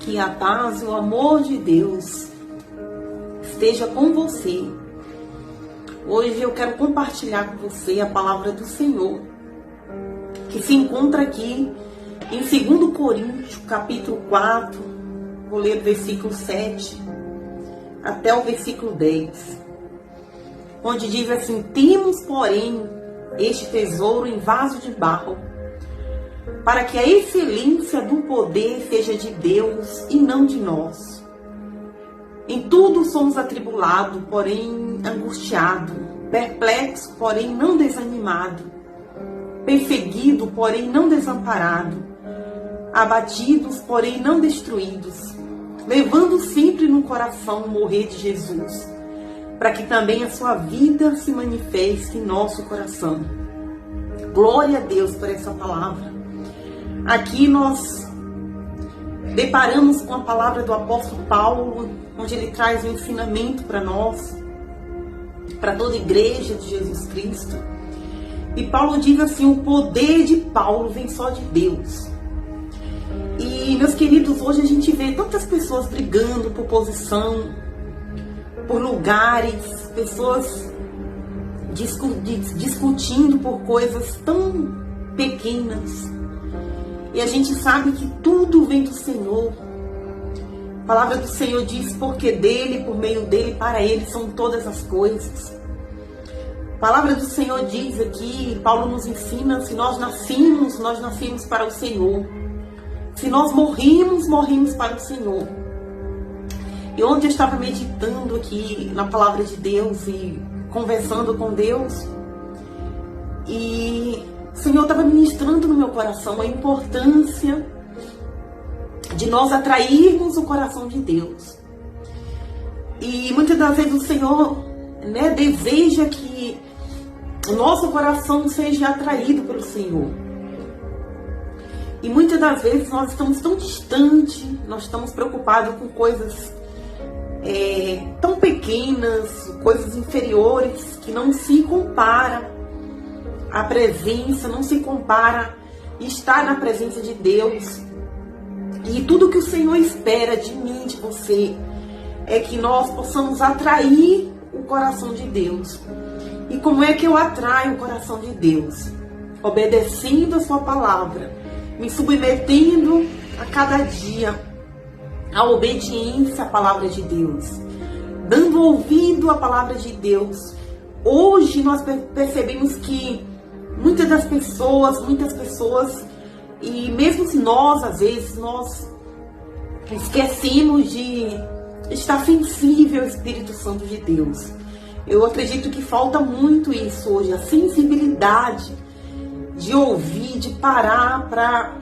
Que a paz e o amor de Deus esteja com você. Hoje eu quero compartilhar com você a palavra do Senhor, que se encontra aqui em 2 Coríntios, capítulo 4, vou ler o versículo 7 até o versículo 10, onde diz assim: temos, porém, este tesouro em vaso de barro, para que a excelência do poder seja de Deus e não de nós. Em tudo somos atribulados, porém angustiados, perplexos, porém não desanimados, perseguidos, porém não desamparados, abatidos, porém não destruídos, levando sempre no coração o morrer de Jesus, para que também a sua vida se manifeste em nosso coração. Glória a Deus por essa palavra. Aqui nós deparamos com a palavra do apóstolo Paulo, onde ele traz um ensinamento para nós, para toda a igreja de Jesus Cristo. E Paulo diz assim: o poder de Paulo vem só de Deus. E, meus queridos, hoje a gente vê tantas pessoas brigando por posição, por lugares, pessoas discutindo por coisas tão pequenas. E a gente sabe que tudo vem do Senhor. A palavra do Senhor diz: porque dele, por meio dele, para ele são todas as coisas. A palavra do Senhor diz aqui, Paulo nos ensina: se nós nascemos para o Senhor. Se nós morrimos para o Senhor. E ontem eu estava meditando aqui na palavra de Deus e conversando com Deus, e o Senhor estava ministrando no meu coração a importância de nós atrairmos o coração de Deus. E muitas das vezes o Senhor, deseja que o nosso coração seja atraído pelo Senhor. E muitas das vezes nós estamos tão distantes, nós estamos preocupados com coisas tão pequenas, coisas inferiores, que não se compara à presença, não se compara estar na presença de Deus. E tudo que o Senhor espera de mim, de você, é que nós possamos atrair o coração de Deus. E como é que eu atraio o coração de Deus? Obedecendo a sua palavra, me submetendo a cada dia à obediência à palavra de Deus, dando ouvido à palavra de Deus. Hoje nós percebemos que muitas pessoas, e mesmo se nós, às vezes, nós esquecemos de estar sensível ao Espírito Santo de Deus. Eu acredito que falta muito isso hoje, a sensibilidade de ouvir, de parar para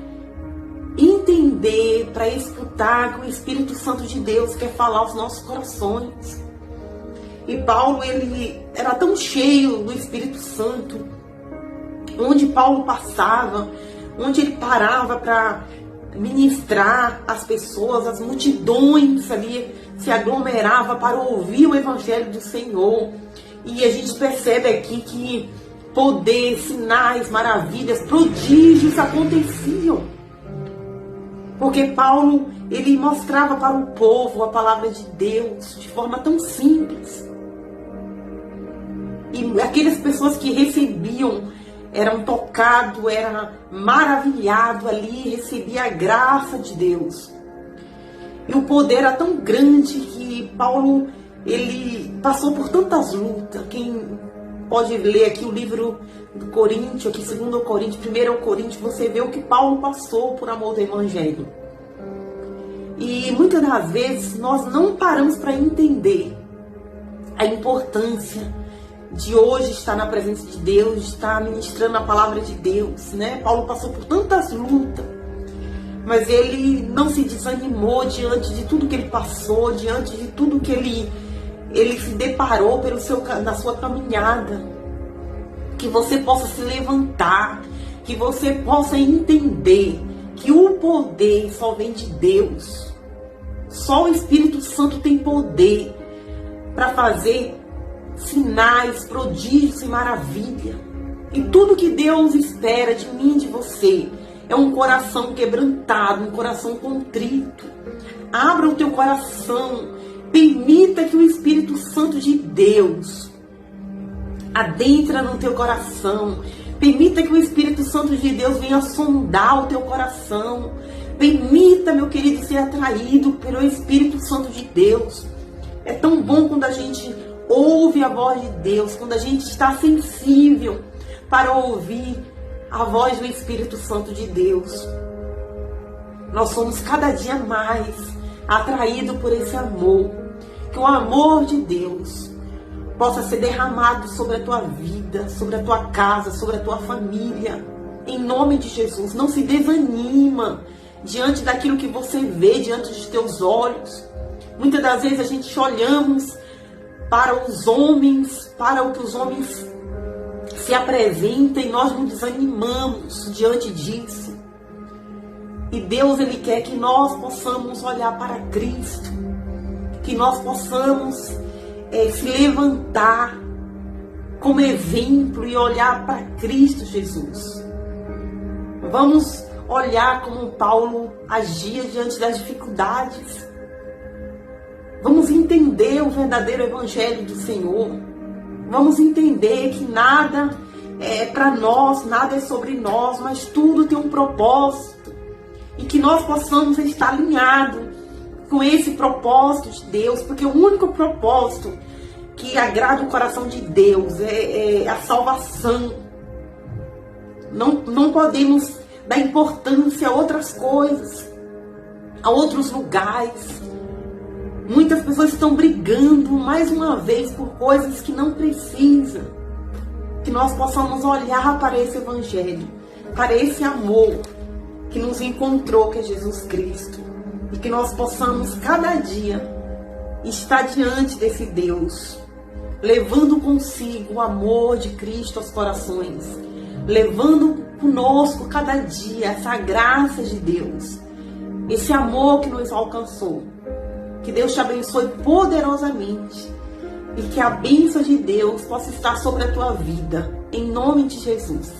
entender, para escutar que o Espírito Santo de Deus quer falar aos nossos corações. E Paulo, ele era tão cheio do Espírito Santo, onde Paulo passava, onde ele parava para ministrar as pessoas, as multidões ali se aglomeravam para ouvir o Evangelho do Senhor. E a gente percebe aqui que poder, sinais, maravilhas, prodígios aconteciam. Porque Paulo, ele mostrava para o povo a palavra de Deus de forma tão simples. E aquelas pessoas que recebiam eram tocados, eram maravilhados ali, recebiam a graça de Deus. E o poder era tão grande que Paulo, ele passou por tantas lutas. Quem pode ler aqui o livro do Coríntios, aqui 2 Coríntios, 1 Coríntios, você vê o que Paulo passou por amor do Evangelho. E muitas das vezes nós não paramos para entender a importância de hoje estar na presença de Deus, de estar ministrando a palavra de Deus, Paulo passou por tantas lutas, mas ele não se desanimou diante de tudo que ele passou, diante de tudo que ele se deparou na sua caminhada. Que você possa se levantar, que você possa entender que o poder só vem de Deus. Só o Espírito Santo tem poder para fazer sinais, prodígios e maravilha. E tudo que Deus espera de mim e de você é um coração quebrantado, um coração contrito. Abra o teu coração, permita que o Espírito Santo de Deus adentre no teu coração. Permita que o Espírito Santo de Deus venha sondar o teu coração. Permita, meu querido, ser atraído pelo Espírito Santo de Deus. É tão bom quando a gente ouve a voz de Deus, quando a gente está sensível para ouvir a voz do Espírito Santo de Deus. Nós somos cada dia mais atraídos por esse amor. Que o amor de Deus possa ser derramado sobre a tua vida, sobre a tua casa, sobre a tua família. Em nome de Jesus, não se desanima diante daquilo que você vê diante dos teus olhos. Muitas das vezes a gente olhamos para os homens, para o que os homens se apresentam, e nós nos desanimamos diante disso. E Deus, Ele quer que nós possamos olhar para Cristo, que nós possamos se levantar como exemplo e olhar para Cristo Jesus. Vamos olhar como Paulo agia diante das dificuldades. Vamos entender o verdadeiro Evangelho do Senhor. Vamos entender que nada é para nós, nada é sobre nós, mas tudo tem um propósito. E que nós possamos estar alinhados com esse propósito de Deus, porque o único propósito que agrada o coração de Deus é a salvação. Não podemos dar importância a outras coisas, a outros lugares. Muitas pessoas estão brigando mais uma vez por coisas que não precisam. Que nós possamos olhar para esse Evangelho, para esse amor que nos encontrou, que é Jesus Cristo. E que nós possamos cada dia estar diante desse Deus, levando consigo o amor de Cristo aos corações, levando conosco cada dia essa graça de Deus, esse amor que nos alcançou. Que Deus te abençoe poderosamente e que a bênção de Deus possa estar sobre a tua vida, em nome de Jesus.